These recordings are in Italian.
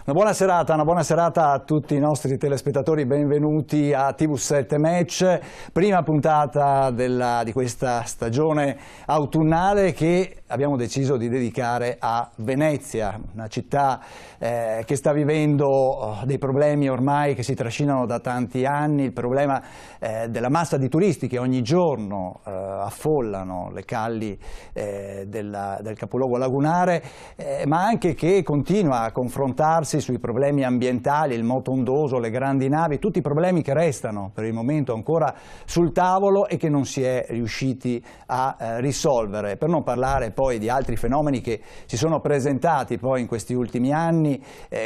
Una buona serata a tutti i nostri telespettatori, benvenuti a TV7 Match, prima puntata di questa stagione autunnale che abbiamo deciso di dedicare a Venezia, una città che sta vivendo dei problemi ormai che si trascinano da tanti anni, il problema della massa di turisti che ogni giorno affollano le calli del capoluogo lagunare, ma anche che continua a confrontarsi sui problemi ambientali, il moto ondoso, le grandi navi, tutti i problemi che restano per il momento ancora sul tavolo e che non si è riusciti a risolvere, per non parlare poi di altri fenomeni che si sono presentati poi in questi ultimi anni,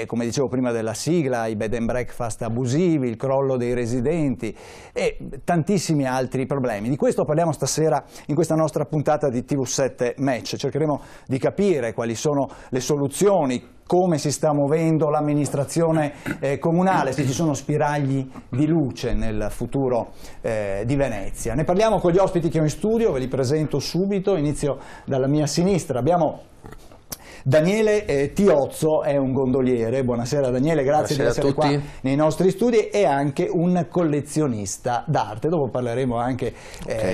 come dicevo prima della sigla, i bed and breakfast abusivi, il crollo dei residenti e tantissimi altri problemi. Di questo parliamo stasera in questa nostra puntata di TV7 Match, cercheremo di capire quali sono le soluzioni, come si sta muovendo l'amministrazione comunale, se ci sono spiragli di luce nel futuro di Venezia. Ne parliamo con gli ospiti che ho in studio, ve li presento subito, inizio dalla mia sinistra. Abbiamo Daniele Tiozzo, è un gondoliere. Buonasera Daniele, grazie di essere qua nei nostri studi, e anche un collezionista d'arte. Dopo parleremo anche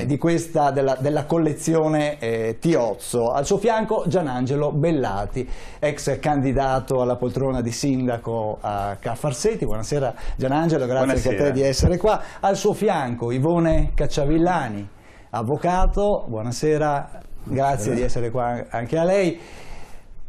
di questa, della collezione Tiozzo. Al suo fianco Gianangelo Bellati, ex candidato alla poltrona di sindaco a Ca' Farseti. Buonasera Gianangelo, grazie anche a te di essere qua. Al suo fianco Ivone Cacciavillani, avvocato. Buonasera, grazie di essere qua anche a lei.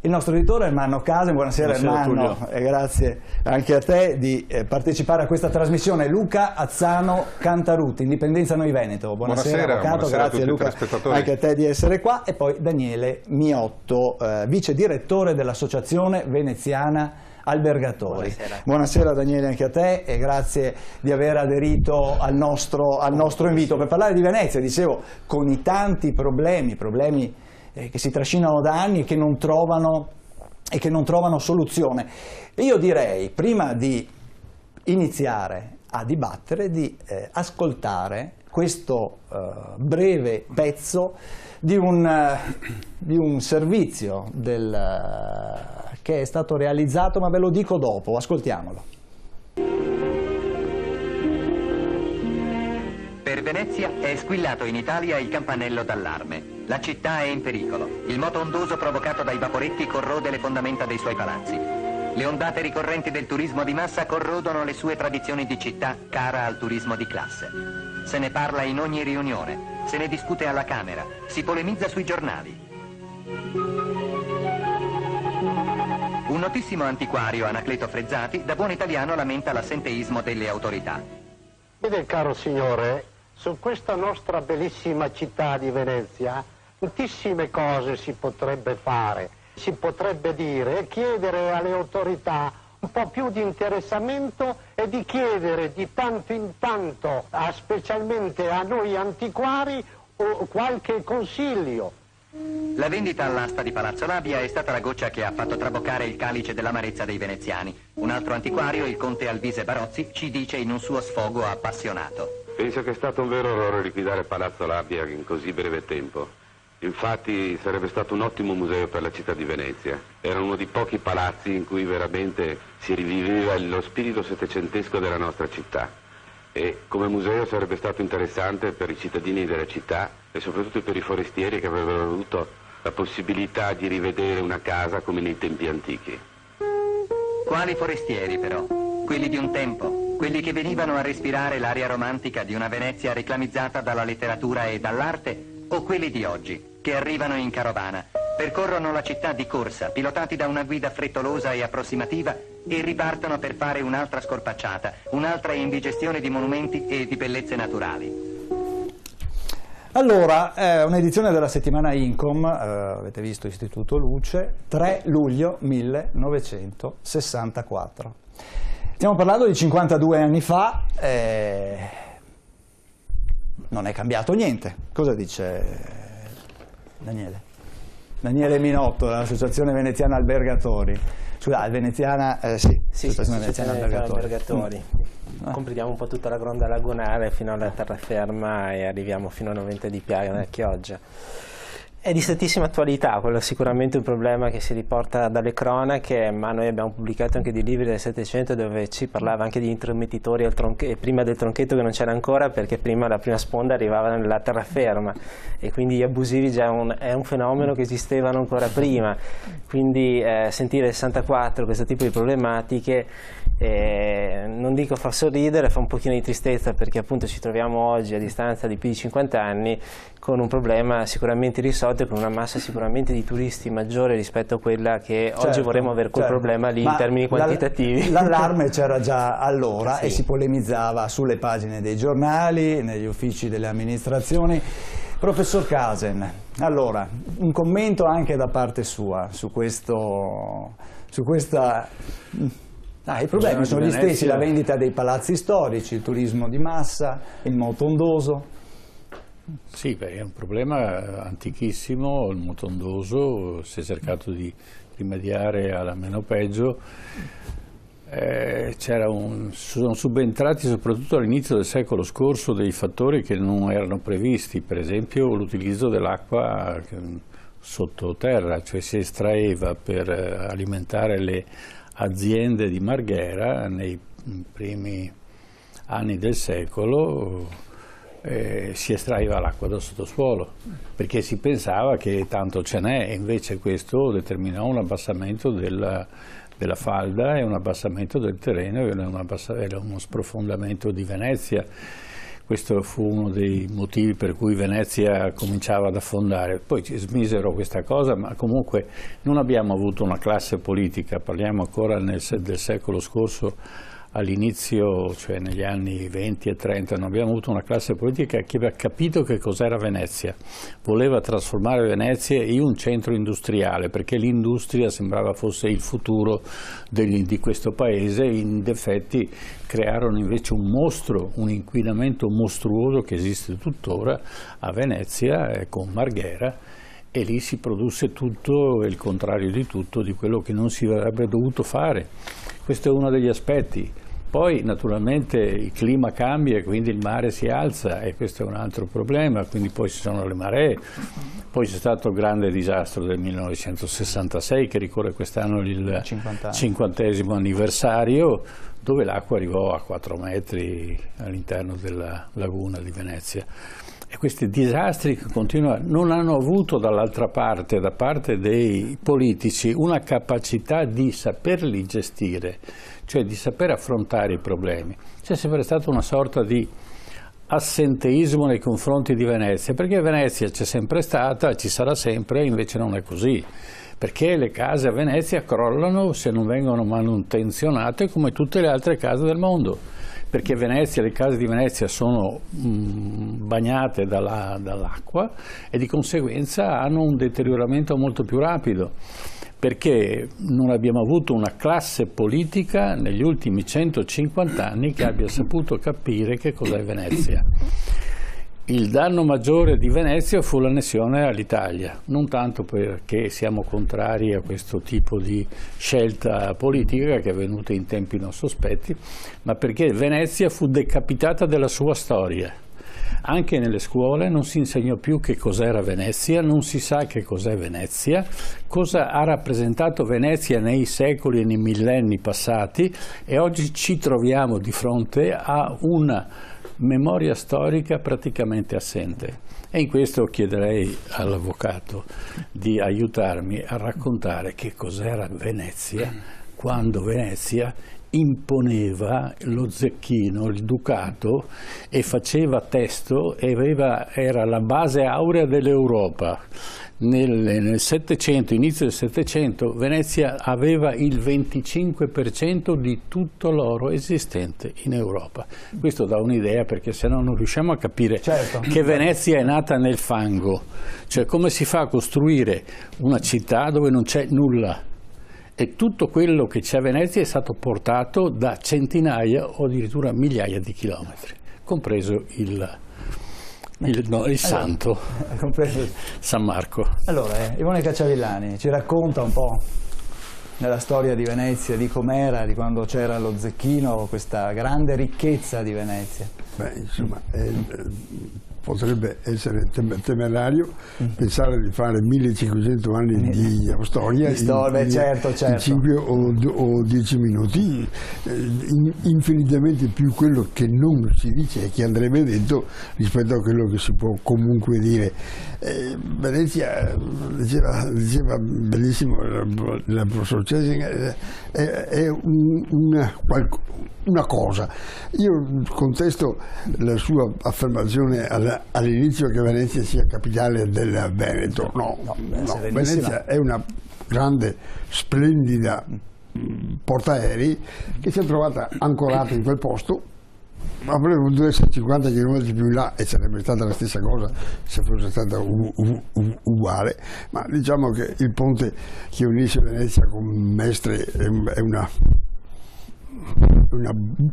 Il nostro editore Ermanno Casen, buonasera Ermanno, e grazie anche a te di partecipare a questa trasmissione. Luca Azzano Cantarutti, Indipendenza Noi Veneto, buonasera avvocato, grazie Luca anche a te di essere qua. E poi Daniele Miotto, vice direttore dell'Associazione Veneziana Albergatori. Buonasera Daniele anche a te e grazie di aver aderito al nostro invito per parlare di Venezia, dicevo, con i tanti problemi che si trascinano da anni e che non trovano soluzione. E io direi, prima di iniziare a dibattere, di ascoltare questo breve pezzo di un servizio che è stato realizzato, ma ve lo dico dopo, ascoltiamolo. Per Venezia è squillato in Italia il campanello d'allarme. La città è in pericolo. Il moto ondoso provocato dai vaporetti corrode le fondamenta dei suoi palazzi. Le ondate ricorrenti del turismo di massa corrodono le sue tradizioni di città cara al turismo di classe. Se ne parla in ogni riunione, se ne discute alla Camera, si polemizza sui giornali. Un notissimo antiquario, Anacleto Frezzati, da buon italiano lamenta l'assenteismo delle autorità. Vede, caro signore, su questa nostra bellissima città di Venezia tantissime cose si potrebbe fare, si potrebbe dire e chiedere alle autorità un po' più di interessamento e di chiedere di tanto in tanto, specialmente a noi antiquari, qualche consiglio. La vendita all'asta di Palazzo Labia è stata la goccia che ha fatto traboccare il calice dell'amarezza dei veneziani. Un altro antiquario, il conte Alvise Barozzi, ci dice in un suo sfogo appassionato: penso che è stato un vero errore liquidare Palazzo Labia in così breve tempo. Infatti sarebbe stato un ottimo museo per la città di Venezia. Era uno di pochi palazzi in cui veramente si riviveva lo spirito settecentesco della nostra città. E come museo sarebbe stato interessante per i cittadini della città e soprattutto per i forestieri che avrebbero avuto la possibilità di rivedere una casa come nei tempi antichi. Quali forestieri però? Quelli di un tempo, quelli che venivano a respirare l'aria romantica di una Venezia reclamizzata dalla letteratura e dall'arte, o quelli di oggi, che arrivano in carovana, percorrono la città di corsa, pilotati da una guida frettolosa e approssimativa, e ripartono per fare un'altra scorpacciata, un'altra indigestione di monumenti e di bellezze naturali. Allora, un'edizione della settimana Incom, avete visto Istituto Luce, 3 luglio 1964. Stiamo parlando di 52 anni fa, non è cambiato niente. Cosa dice Daniele? Daniele Minotto, dell'Associazione Veneziana Albergatori. Scusa, Veneziana, sì, Associazione Veneziana Albergatori. Completiamo un po' tutta la gronda lagunare fino alla terraferma e arriviamo fino a Noventa di Piana, Chioggia. È di strettissima attualità, quello è sicuramente un problema che si riporta dalle cronache, ma noi abbiamo pubblicato anche dei libri del Settecento dove ci parlava anche di intromettitori prima del tronchetto, che non c'era ancora, perché prima la prima sponda arrivava nella terraferma e quindi gli abusivi già è un fenomeno che esistevano ancora prima, quindi sentire il 64 questo tipo di problematiche non dico fa sorridere, fa un pochino di tristezza, perché appunto ci troviamo oggi a distanza di più di 50 anni con un problema sicuramente risolto, con una massa sicuramente di turisti maggiore rispetto a quella che oggi vorremmo avere quel problema lì in termini quantitativi. L'allarme c'era già allora, sì, e si polemizzava sulle pagine dei giornali, negli uffici delle amministrazioni. Professor Casen, allora, un commento anche da parte sua su questa... I problemi sono gli stessi, la vendita dei palazzi storici, il turismo di massa, il moto ondoso. Sì, è un problema antichissimo, il moto ondoso, si è cercato di rimediare alla meno peggio. Sono subentrati soprattutto all'inizio del secolo scorso dei fattori che non erano previsti, per esempio l'utilizzo dell'acqua sottoterra, cioè si estraeva per alimentare le aziende di Marghera nei primi anni del secolo, si estraeva l'acqua dal sottosuolo perché si pensava che tanto ce n'è, e invece questo determinò un abbassamento della falda e un abbassamento del terreno e era uno sprofondamento di Venezia. Questo fu uno dei motivi per cui Venezia cominciava ad affondare. Poi ci smisero questa cosa, ma comunque non abbiamo avuto una classe politica, parliamo ancora del secolo scorso, all'inizio, cioè negli anni 20 e 30, non abbiamo avuto una classe politica che aveva capito che cos'era Venezia. Voleva trasformare Venezia in un centro industriale, perché l'industria sembrava fosse il futuro di questo paese. In effetti crearono invece un mostro, un inquinamento mostruoso che esiste tuttora a Venezia con Marghera, e lì si produsse tutto e il contrario di tutto di quello che non si avrebbe dovuto fare. Questo è uno degli aspetti. Poi naturalmente il clima cambia e quindi il mare si alza, e questo è un altro problema, quindi poi ci sono le maree. Poi c'è stato il grande disastro del 1966 che ricorre quest'anno il 50° anniversario, dove l'acqua arrivò a 4 metri all'interno della laguna di Venezia. E questi disastri che continuano non hanno avuto dall'altra parte, da parte dei politici, una capacità di saperli gestire, cioè di saper affrontare i problemi. C'è sempre stata una sorta di assenteismo nei confronti di Venezia, perché Venezia c'è sempre stata, ci sarà sempre, invece non è così. Perché le case a Venezia crollano se non vengono manutenzionate come tutte le altre case del mondo. Perché Venezia, le case di Venezia sono bagnate dall'acqua e di conseguenza hanno un deterioramento molto più rapido, perché non abbiamo avuto una classe politica negli ultimi 150 anni che abbia saputo capire che cos'è Venezia. Il danno maggiore di Venezia fu l'annessione all'Italia, non tanto perché siamo contrari a questo tipo di scelta politica che è avvenuta in tempi non sospetti, ma perché Venezia fu decapitata della sua storia. Anche nelle scuole non si insegnò più che cos'era Venezia, non si sa che cos'è Venezia, cosa ha rappresentato Venezia nei secoli e nei millenni passati, e oggi ci troviamo di fronte a una memoria storica praticamente assente. E in questo chiederei all'avvocato di aiutarmi a raccontare che cos'era Venezia quando Venezia imponeva lo zecchino, il ducato, e faceva testo e era la base aurea dell'Europa. Nel Settecento, inizio del Settecento, Venezia aveva il 25% di tutto l'oro esistente in Europa. Questo dà un'idea, perché se no non riusciamo a capire che Venezia è nata nel fango. Cioè, come si fa a costruire una città dove non c'è nulla? E tutto quello che c'è a Venezia è stato portato da centinaia o addirittura migliaia di chilometri, compreso il santo, San Marco. Allora, Ivone Cacciavillani ci racconta un po' della storia di Venezia, di com'era, di quando c'era lo zecchino, questa grande ricchezza di Venezia. Beh, insomma, potrebbe essere temerario pensare di fare 1500 anni di storia certo. in 5 o 10 minuti, infinitamente più quello che non si dice e che andrebbe detto rispetto a quello che si può comunque dire. Venezia, diceva benissimo il professor Cesing, è una cosa. Io contesto la sua affermazione all'inizio che Venezia sia capitale del Veneto. No, Venezia è una grande, splendida portaerei che si è trovata ancorata in quel posto. Avrebbe potuto essere 50 km più in là e sarebbe stata la stessa cosa se fosse stata uguale, ma diciamo che il ponte che unisce Venezia con Mestre è una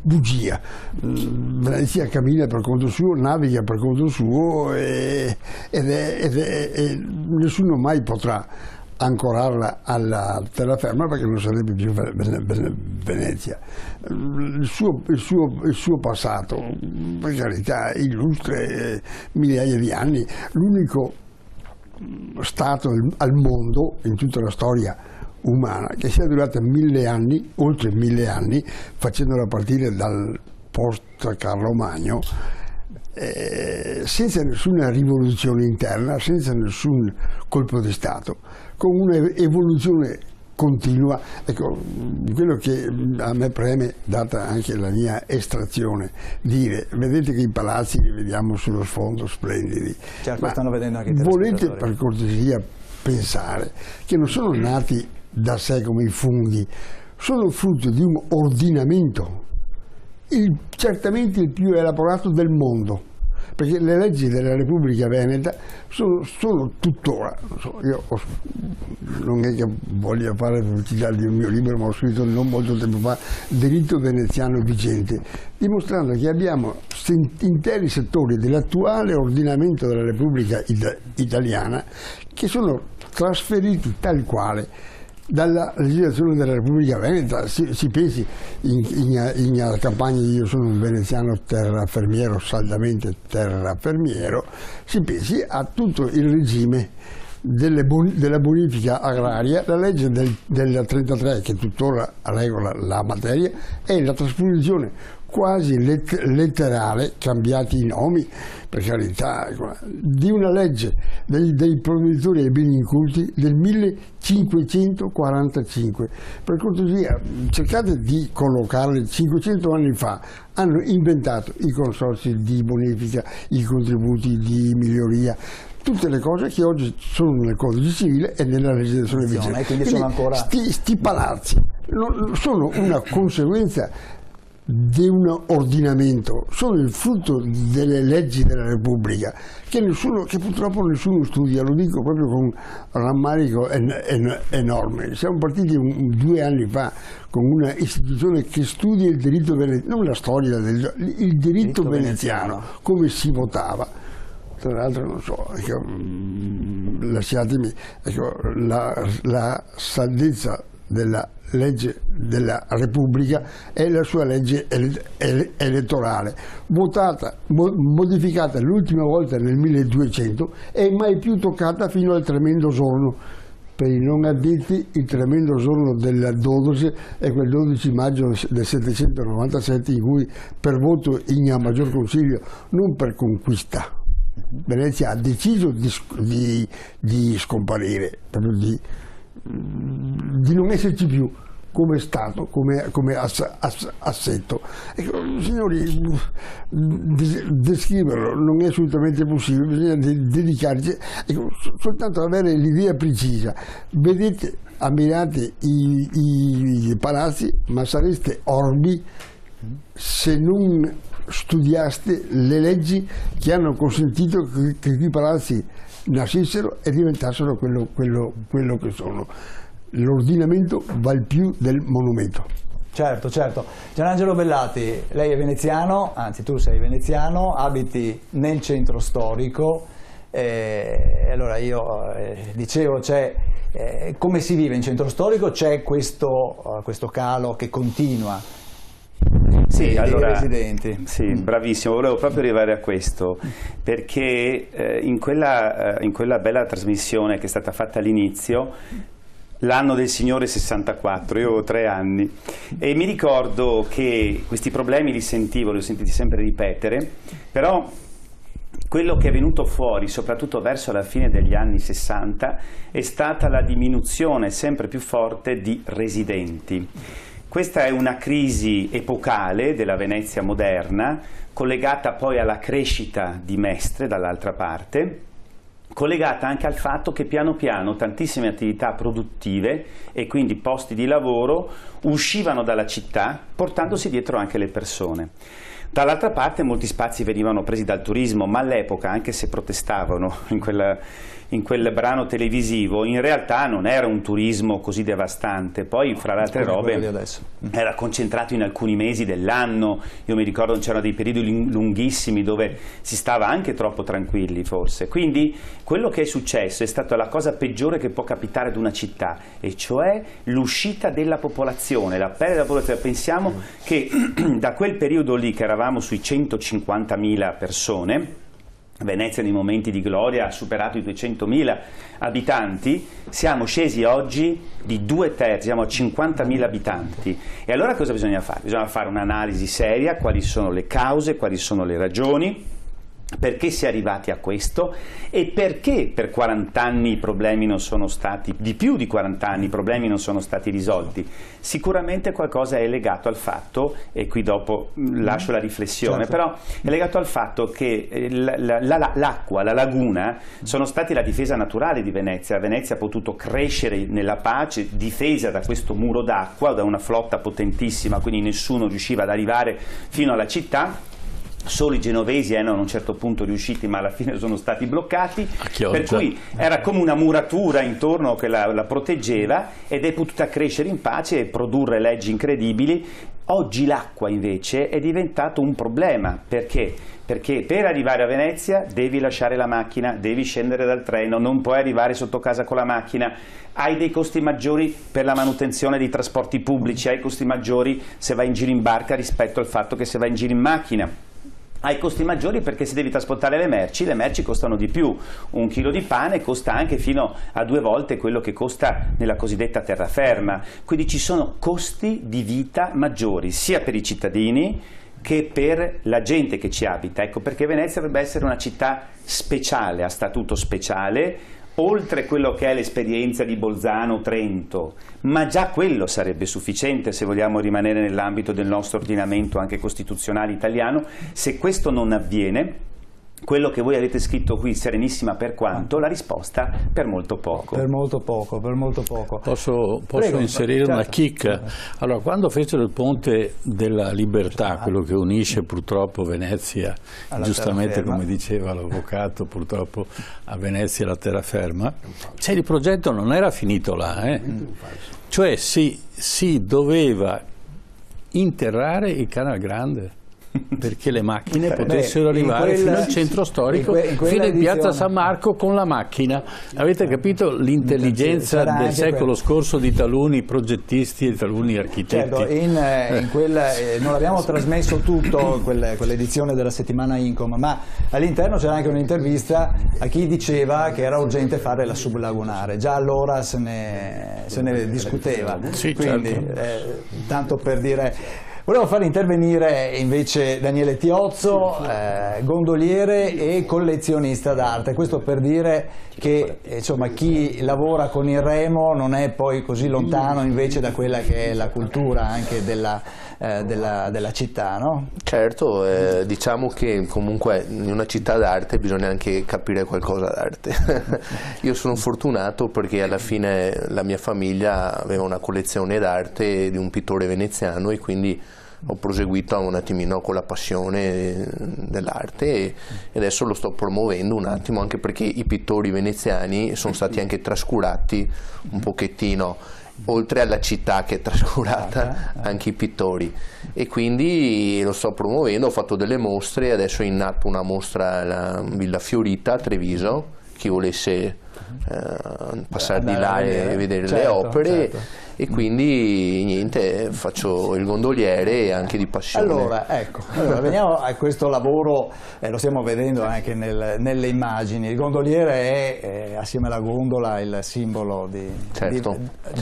bugia. Venezia cammina per conto suo, naviga per conto suo e nessuno mai potrà ancorarla alla terraferma perché non sarebbe più Venezia. Il suo passato, per carità, illustre, migliaia di anni, l'unico stato al mondo in tutta la storia umana che sia durata 1000 anni, oltre 1000 anni, facendola partire dal post Carlo Magno, senza nessuna rivoluzione interna, senza nessun colpo di Stato, con un'evoluzione continua. Ecco, quello che a me preme, data anche la mia estrazione, dire: vedete che i palazzi li vediamo sullo sfondo splendidi, certo, stanno vedendo anche i volete per cortesia pensare che non sono nati da sé come i funghi, sono frutto di un ordinamento certamente il più elaborato del mondo, perché le leggi della Repubblica Veneta sono tuttora, io non è che voglia fare pubblicità di un mio libro, ma ho scritto non molto tempo fa Diritto veneziano vigente, dimostrando che abbiamo interi settori dell'attuale ordinamento della Repubblica Italiana che sono trasferiti tal quale dalla legislazione della Repubblica Veneta. Si pensi in campagna, io sono un veneziano terrafermiero, saldamente terrafermiero, si pensi a tutto il regime della bonifica agraria, la legge del 33 che tuttora regola la materia e la trasposizione quasi letterale, cambiati i nomi per carità, di una legge dei provveditori ai beni inculti del 1545. Per cortesia, cercate di collocarle. 500 anni fa hanno inventato i consorzi di bonifica, i contributi di miglioria, tutte le cose che oggi sono nel codice civile e nella legislazione vigente. Quindi sono ancora... sti palazzi sono una conseguenza di un ordinamento, sono il frutto delle leggi della Repubblica che purtroppo nessuno studia, lo dico proprio con rammarico enorme. Siamo partiti 2 anni fa con una istituzione che studia il diritto veneziano, non la storia il diritto veneziano, come si votava. Tra l'altro non so, lasciatemi, la saldezza della legge della Repubblica è la sua legge elettorale, votata, modificata l'ultima volta nel 1200 e mai più toccata fino al tremendo giorno. Per i non addetti, il tremendo giorno del 12 è quel 12 maggio del 797 in cui, per voto in maggior consiglio, non per conquista, Venezia ha deciso di scomparire, proprio di non esserci più come Stato, come assetto. Ecco, signori, descriverlo non è assolutamente possibile, bisogna dedicarci, ecco, soltanto avere l'idea precisa. Vedete, ammirate i palazzi, ma sareste orbi se non studiaste le leggi che hanno consentito che i palazzi nascessero e diventassero quello che sono. L'ordinamento val più del monumento. Certo, certo. Gianangelo Bellati, lei è veneziano, anzi tu sei veneziano, abiti nel centro storico, allora io dicevo, come si vive in centro storico? C'è questo calo che continua dei allora, residenti. Sì, bravissimo, volevo proprio arrivare a questo, perché in quella bella trasmissione che è stata fatta all'inizio, l'anno del Signore 64, io avevo 3 anni e mi ricordo che questi problemi li ho sentiti sempre ripetere, però quello che è venuto fuori, soprattutto verso la fine degli anni 60, è stata la diminuzione sempre più forte di residenti. Questa è una crisi epocale della Venezia moderna, collegata poi alla crescita di Mestre dall'altra parte, collegata anche al fatto che piano piano tantissime attività produttive e quindi posti di lavoro uscivano dalla città portandosi dietro anche le persone. Dall'altra parte molti spazi venivano presi dal turismo, ma all'epoca, anche se protestavano in quel brano televisivo, in realtà non era un turismo così devastante. Poi, fra le altre robe, era concentrato in alcuni mesi dell'anno. Io mi ricordo c'erano dei periodi lunghissimi dove si stava anche troppo tranquilli, forse. Quindi quello che è successo è stata la cosa peggiore che può capitare ad una città, e cioè l'uscita della popolazione, la perdita della popolazione. Pensiamo che da quel periodo lì, che eravamo sui 150.000 persone, Venezia nei momenti di gloria ha superato i 200.000 abitanti, siamo scesi oggi di 2/3, siamo a 50.000 abitanti. E allora cosa bisogna fare? Bisogna fare un'analisi seria, quali sono le cause, quali sono le ragioni, perché si è arrivati a questo e perché per 40 anni i problemi non sono stati, di più di 40 anni i problemi non sono stati risolti. Sicuramente qualcosa è legato al fatto, e qui dopo lascio la riflessione, però è legato al fatto che l'acqua, la laguna sono stati la difesa naturale di Venezia. Venezia ha potuto crescere nella pace, difesa da questo muro d'acqua, da una flotta potentissima, quindi nessuno riusciva ad arrivare fino alla città. Solo i genovesi erano a un certo punto riusciti, ma alla fine sono stati bloccati, per cui era come una muratura intorno che la proteggeva, ed è potuta crescere in pace e produrre leggi incredibili. Oggi l'acqua invece è diventato un problema. Perché? Perché per arrivare a Venezia devi lasciare la macchina, devi scendere dal treno, non puoi arrivare sotto casa con la macchina, hai dei costi maggiori per la manutenzione dei trasporti pubblici, hai costi maggiori se vai in giro in barca rispetto al fatto che se vai in giro in macchina. Hai costi maggiori perché se devi trasportare le merci costano di più. 1 chilo di pane costa anche fino a 2 volte quello che costa nella cosiddetta terraferma. Quindi ci sono costi di vita maggiori, sia per i cittadini che per la gente che ci abita. Ecco perché Venezia dovrebbe essere una città speciale, a statuto speciale, oltre quello che è l'esperienza di Bolzano, Trento, ma già quello sarebbe sufficiente se vogliamo rimanere nell'ambito del nostro ordinamento anche costituzionale italiano. Se questo non avviene, quello che voi avete scritto qui, Serenissima per quanto, la risposta per molto poco. Per molto poco, per molto poco. Posso Prego, inserire una chicca? Certo. Allora, quando fecero il ponte della Libertà, quello che unisce purtroppo Venezia, giustamente come diceva l'avvocato, purtroppo a Venezia la terraferma, cioè il progetto non era finito là, cioè si doveva interrare il Canal Grande, perché le macchine potessero arrivare fino al centro storico, fino in piazza San Marco con la macchina. Avete capito l'intelligenza del secolo scorso di taluni progettisti e taluni architetti? Certo, non abbiamo trasmesso tutto quell'edizione della settimana Incom, ma all'interno c'era anche un'intervista a chi diceva che era urgente fare la sublagunare. Già allora se ne discuteva. Sì, quindi, certo. Tanto per dire. Volevo far intervenire invece Daniele Tiozzo, gondoliere e collezionista d'arte. Questo per dire che insomma, chi lavora con il remo non è poi così lontano invece da quella che è la cultura anche della città, no? Certo, diciamo che comunque in una città d'arte bisogna anche capire qualcosa d'arte. Io sono fortunato perché alla fine la mia famiglia aveva una collezione d'arte di un pittore veneziano e quindi ho proseguito un attimino con la passione dell'arte e adesso lo sto promuovendo un attimo, anche perché i pittori veneziani sono stati anche trascurati un pochettino, oltre alla città che è trascurata, anche i pittori, e quindi lo sto promuovendo. Ho fatto delle mostre, adesso è in atto una mostra alla Villa Fiorita a Treviso, chi volesse passare di là e vedere le opere. Certo. e quindi niente, faccio il gondoliere anche di passione. Allora, veniamo a questo lavoro, lo stiamo vedendo anche nelle immagini. Il gondoliere è assieme alla gondola il simbolo di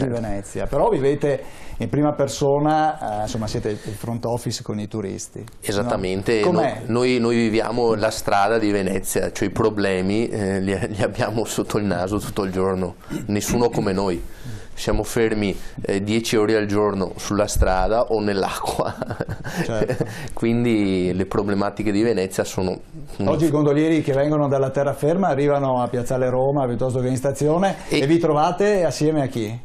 Venezia, però vivete in prima persona, insomma siete il front office con i turisti. Esattamente, no? Noi viviamo la strada di Venezia, cioè i problemi li abbiamo sotto il naso tutto il giorno, nessuno come noi. Siamo fermi 10 ore al giorno sulla strada o nell'acqua, certo. Quindi le problematiche di Venezia sono... Oggi i gondolieri che vengono dalla terraferma arrivano a Piazzale Roma piuttosto che in stazione e vi trovate assieme a chi?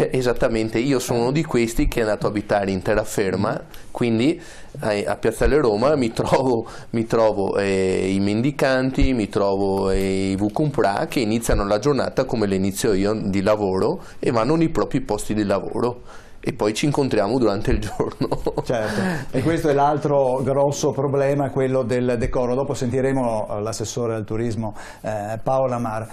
Esattamente, io sono uno di questi che è andato a abitare in terraferma, quindi a Piazzale Roma mi trovo i mendicanti, mi trovo i vucumprà che iniziano la giornata come le inizio io di lavoro e vanno nei propri posti di lavoro e poi ci incontriamo durante il giorno. Certo, e questo è l'altro grosso problema, quello del decoro. Dopo sentiremo l'assessore al turismo Paola Mar.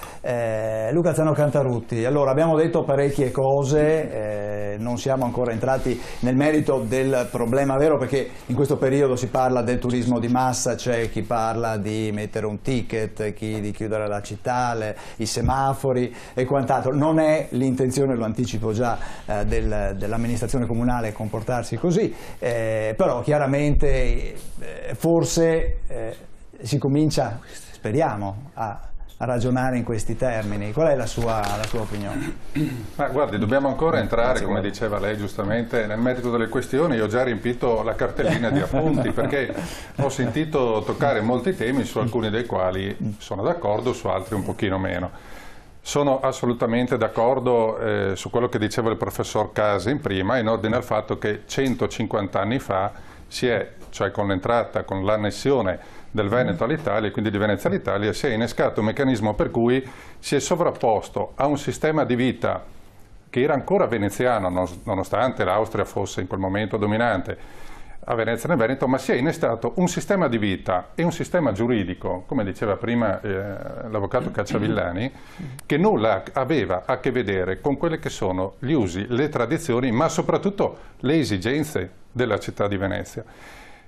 Luca Zano Cantarutti, allora abbiamo detto parecchie cose, non siamo ancora entrati nel merito del problema vero, perché in questo periodo si parla del turismo di massa, c'è chi parla di mettere un ticket, chi di chiudere la città, i semafori e quant'altro. Non è l'intenzione, lo anticipo già, dell'amministrazione comunale comportarsi così, però chiaramente forse si comincia, speriamo, a ragionare in questi termini. Qual è la sua opinione? Ma guardi, dobbiamo ancora entrare, come diceva lei giustamente, nel merito delle questioni. Io ho già riempito la cartellina di appunti perché ho sentito toccare molti temi, su alcuni dei quali sono d'accordo, su altri un pochino meno. Sono assolutamente d'accordo su quello che diceva il professor Casin prima, in ordine al fatto che 150 anni fa cioè con l'entrata, con l'annessione del Veneto all'Italia, quindi di Venezia all'Italia, si è innescato un meccanismo per cui si è sovrapposto a un sistema di vita che era ancora veneziano, nonostante l'Austria fosse in quel momento dominante a Venezia e nel Veneto, ma si è innestato un sistema di vita e un sistema giuridico, come diceva prima l'avvocato Cacciavillani, che nulla aveva a che vedere con quelle che sono gli usi, le tradizioni, ma soprattutto le esigenze della città di Venezia.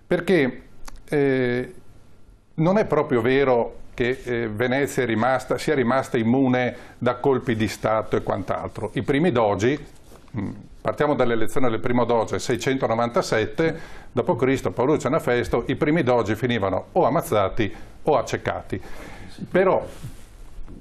Perché non è proprio vero che Venezia sia rimasta immune da colpi di Stato e quant'altro. I primi dogi, partiamo dall'elezione del primo doge 697 d.C., Paoluccio e Anafesto, i primi dogi finivano o ammazzati o accecati. Però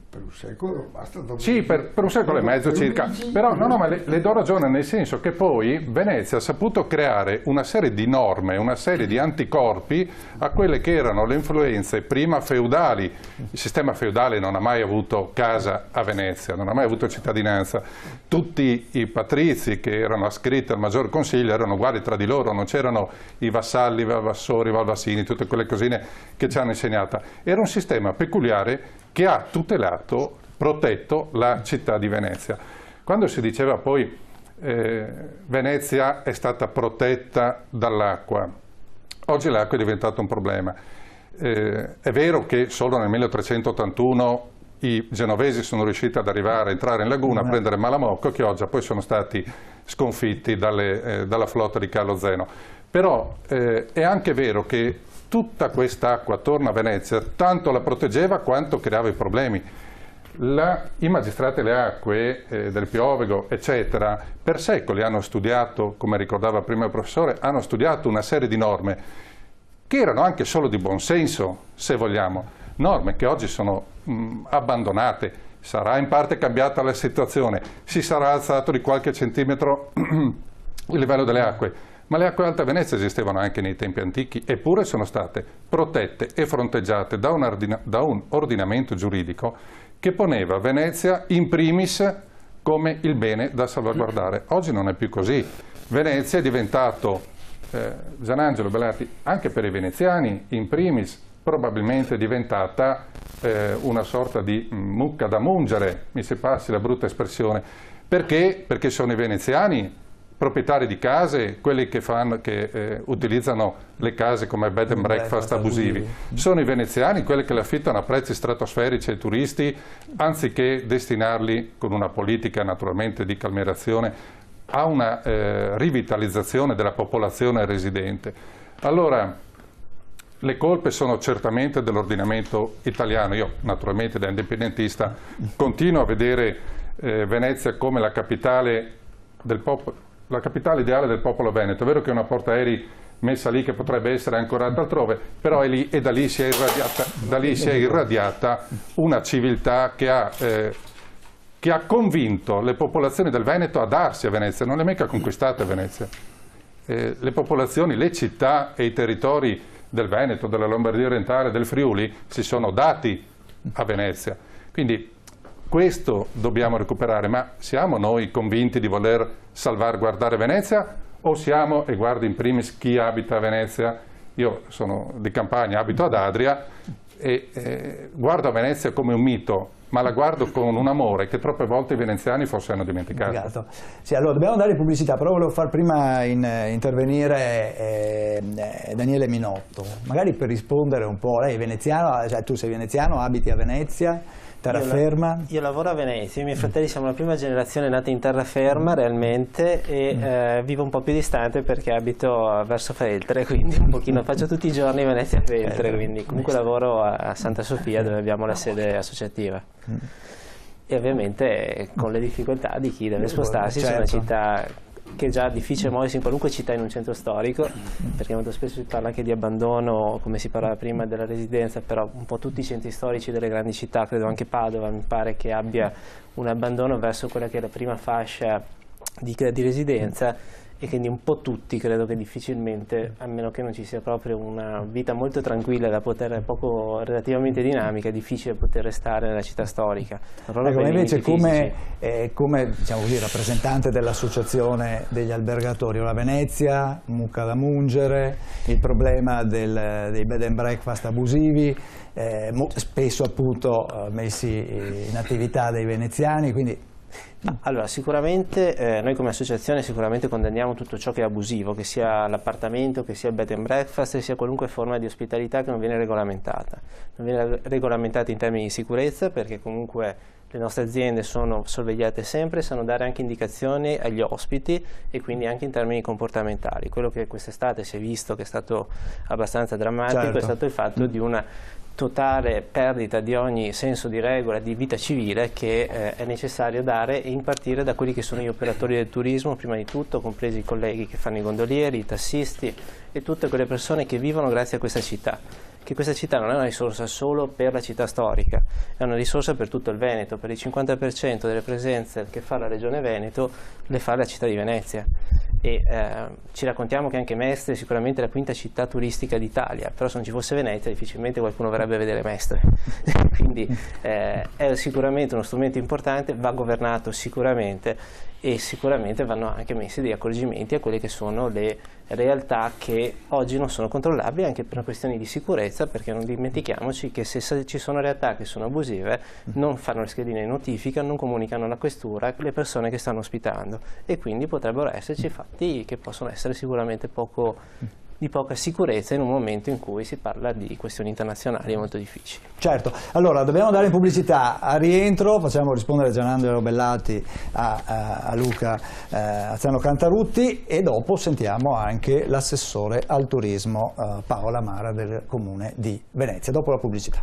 per un secolo basta. Sì, per un secolo e mezzo circa. Però ma le do ragione, nel senso che poi Venezia ha saputo creare una serie di norme, una serie di anticorpi a quelle che erano le influenze prima feudali. Il sistema feudale non ha mai avuto casa a Venezia, non ha mai avuto cittadinanza. Tutti i patrizi che erano ascritti al Maggior Consiglio erano uguali tra di loro, non c'erano i vassalli, i valvassori, i valvassini, tutte quelle cosine che ci hanno insegnata. Era un sistema peculiare che ha tutelato, protetto la città di Venezia. Quando si diceva poi Venezia è stata protetta dall'acqua, oggi l'acqua è diventata un problema. È vero che solo nel 1381 i genovesi sono riusciti ad arrivare, a entrare in laguna, a prendere Malamocco, che oggi poi sono stati sconfitti dalla flotta di Carlo Zeno. Però è anche vero che tutta quest'acqua attorno a Venezia tanto la proteggeva quanto creava i problemi. I magistrati delle acque del Piovego, eccetera, per secoli hanno studiato, come ricordava prima il professore, hanno studiato una serie di norme che erano anche solo di buonsenso, se vogliamo, norme che oggi sono abbandonate. Sarà in parte cambiata la situazione, si sarà alzato di qualche centimetro il livello delle acque, ma le acque alte a Venezia esistevano anche nei tempi antichi, eppure sono state protette e fronteggiate da un ordinamento giuridico che poneva Venezia in primis come il bene da salvaguardare. Oggi non è più così. Venezia è diventato, Gianangelo Belarti, anche per i veneziani in primis, probabilmente è diventata una sorta di mucca da mungere, mi si passi la brutta espressione. Perché? Perché sono i veneziani proprietari di case, quelli che utilizzano le case come bed and breakfast abusivi. Sono i veneziani quelli che le affittano a prezzi stratosferici ai turisti, anziché destinarli con una politica naturalmente di calmierazione a una rivitalizzazione della popolazione residente. Allora, le colpe sono certamente dell'ordinamento italiano. Io naturalmente da indipendentista continuo a vedere Venezia come la capitale ideale del popolo veneto. È vero che è una portaerei messa lì che potrebbe essere ancorata altrove, però è lì e da lì si è irradiata una civiltà che ha convinto le popolazioni del Veneto a darsi a Venezia, non le ha mica conquistate Venezia. Le popolazioni, le città e i territori del Veneto, della Lombardia orientale, del Friuli si sono dati a Venezia. Quindi questo dobbiamo recuperare, ma siamo noi convinti di voler salvaguardare Venezia o siamo, e guardi in primis chi abita a Venezia, io sono di campagna, abito ad Adria e guardo a Venezia come un mito, ma la guardo con un amore che troppe volte i veneziani forse hanno dimenticato. Sì, allora dobbiamo andare in pubblicità, però volevo far prima intervenire Daniele Minotto, magari per rispondere un po'. Lei è veneziano, cioè tu sei veneziano, abiti a Venezia, terraferma? Io lavoro a Venezia, i miei fratelli siamo la prima generazione nata in terraferma realmente e vivo un po' più distante perché abito verso Feltre, quindi un pochino faccio tutti i giorni Venezia Feltre, quindi comunque lavoro a Santa Sofia dove abbiamo la sede associativa. E ovviamente con le difficoltà di chi deve spostarsi su una città che è già difficile muoversi in qualunque città in un centro storico, perché molto spesso si parla anche di abbandono, come si parlava prima della residenza, però un po' tutti i centri storici delle grandi città, credo anche Padova mi pare che abbia un abbandono verso quella che è la prima fascia di residenza, e quindi un po' tutti credo che difficilmente, a meno che non ci sia proprio una vita molto tranquilla da poter, poco relativamente dinamica, è difficile poter restare nella città storica. Ecco, invece come diciamo così, rappresentante dell'associazione degli albergatori, la Venezia, mucca da mungere, il problema dei bed and breakfast abusivi, spesso appunto messi in attività dai veneziani, quindi allora, sicuramente noi come associazione sicuramente condanniamo tutto ciò che è abusivo, che sia l'appartamento, che sia il bed and breakfast, che sia qualunque forma di ospitalità che non viene regolamentata. Non viene regolamentata in termini di sicurezza, perché comunque le nostre aziende sono sorvegliate sempre, sanno dare anche indicazioni agli ospiti e quindi anche in termini comportamentali. Quello che quest'estate si è visto che è stato abbastanza drammatico è stato il fatto di una totale perdita di ogni senso di regola, di vita civile che è necessario dare e impartire da quelli che sono gli operatori del turismo, prima di tutto, compresi i colleghi che fanno i gondolieri, i tassisti e tutte quelle persone che vivono grazie a questa città. Che questa città non è una risorsa solo per la città storica, è una risorsa per tutto il Veneto, per il 50% delle presenze che fa la Regione Veneto le fa la città di Venezia. E ci raccontiamo che anche Mestre è sicuramente la quinta città turistica d'Italia, però se non ci fosse Venezia difficilmente qualcuno verrebbe a vedere Mestre. Quindi è sicuramente uno strumento importante, va governato sicuramente e sicuramente vanno anche messi degli accorgimenti a quelle che sono le realtà che oggi non sono controllabili anche per questioni di sicurezza, perché non dimentichiamoci che se ci sono realtà che sono abusive non fanno le schedine di notifica, non comunicano alla questura le persone che stanno ospitando e quindi potrebbero esserci fatti che possono essere sicuramente di poca sicurezza in un momento in cui si parla di questioni internazionali molto difficili. Certo, allora dobbiamo andare in pubblicità, a rientro facciamo rispondere Gianandrea Bellati a Luca Azzano Cantarutti e dopo sentiamo anche l'assessore al turismo Paola Mara del Comune di Venezia, dopo la pubblicità.